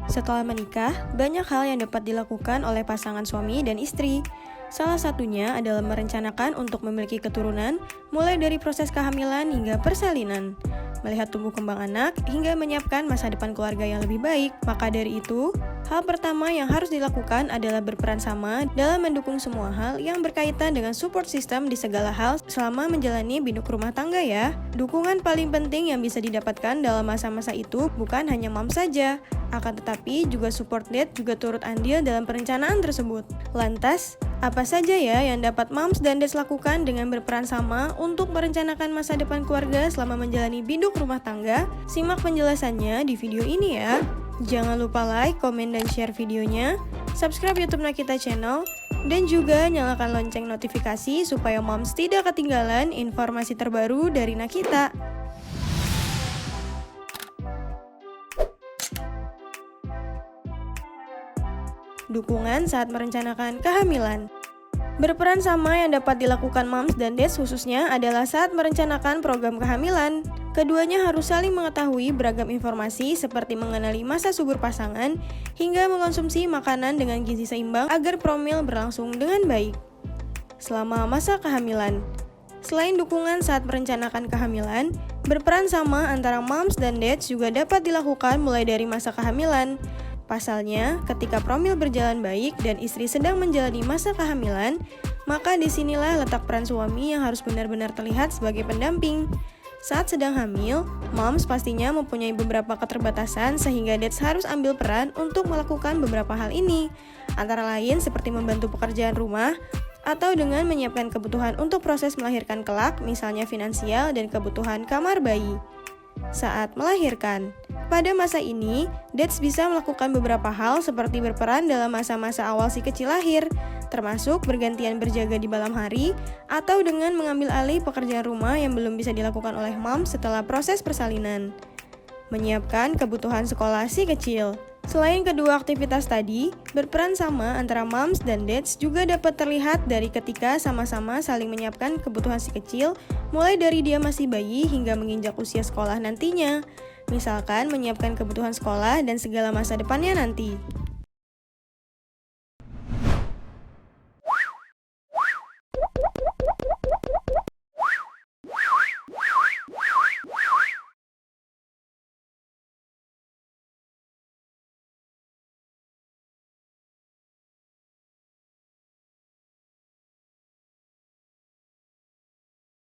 Setelah menikah, banyak hal yang dapat dilakukan oleh pasangan suami dan istri. Salah satunya adalah merencanakan untuk memiliki keturunan, mulai dari proses kehamilan hingga persalinan, melihat tumbuh kembang anak, hingga menyiapkan masa depan keluarga yang lebih baik. Maka dari itu, hal pertama yang harus dilakukan adalah berperan sama dalam mendukung semua hal yang berkaitan dengan support system di segala hal selama menjalani biduk rumah tangga ya. Dukungan paling penting yang bisa didapatkan dalam masa-masa itu bukan hanya mom saja, akan tetapi juga support dad juga turut andil dalam perencanaan tersebut. Lantas, apa saja ya yang dapat moms dan dads lakukan dengan berperan sama untuk merencanakan masa depan keluarga selama menjalani biduk rumah tangga? Simak penjelasannya di video ini ya. Jangan lupa like, komen, dan share videonya, subscribe YouTube Nakita Channel, dan juga nyalakan lonceng notifikasi supaya moms tidak ketinggalan informasi terbaru dari Nakita. Dukungan saat merencanakan kehamilan. Berperan sama yang dapat dilakukan moms dan dads khususnya adalah saat merencanakan program kehamilan. Keduanya harus saling mengetahui beragam informasi seperti mengenali masa subur pasangan hingga mengonsumsi makanan dengan gizi seimbang agar promil berlangsung dengan baik. Selama masa kehamilan. Selain dukungan saat merencanakan kehamilan, berperan sama antara moms dan dads juga dapat dilakukan mulai dari masa kehamilan. Pasalnya, ketika promil berjalan baik dan istri sedang menjalani masa kehamilan, maka disinilah letak peran suami yang harus benar-benar terlihat sebagai pendamping. Saat sedang hamil, moms pastinya mempunyai beberapa keterbatasan sehingga dads harus ambil peran untuk melakukan beberapa hal ini, antara lain seperti membantu pekerjaan rumah, atau dengan menyiapkan kebutuhan untuk proses melahirkan kelak, misalnya finansial dan kebutuhan kamar bayi. Saat melahirkan, pada masa ini, dads bisa melakukan beberapa hal seperti berperan dalam masa-masa awal si kecil lahir, termasuk bergantian berjaga di malam hari, atau dengan mengambil alih pekerjaan rumah yang belum bisa dilakukan oleh mom setelah proses persalinan. Menyiapkan kebutuhan sekolah si kecil. Selain kedua aktivitas tadi, berperan sama antara moms dan dads juga dapat terlihat dari ketika sama-sama saling menyiapkan kebutuhan si kecil, mulai dari dia masih bayi hingga menginjak usia sekolah nantinya. Misalkan menyiapkan kebutuhan sekolah dan segala masa depannya nanti.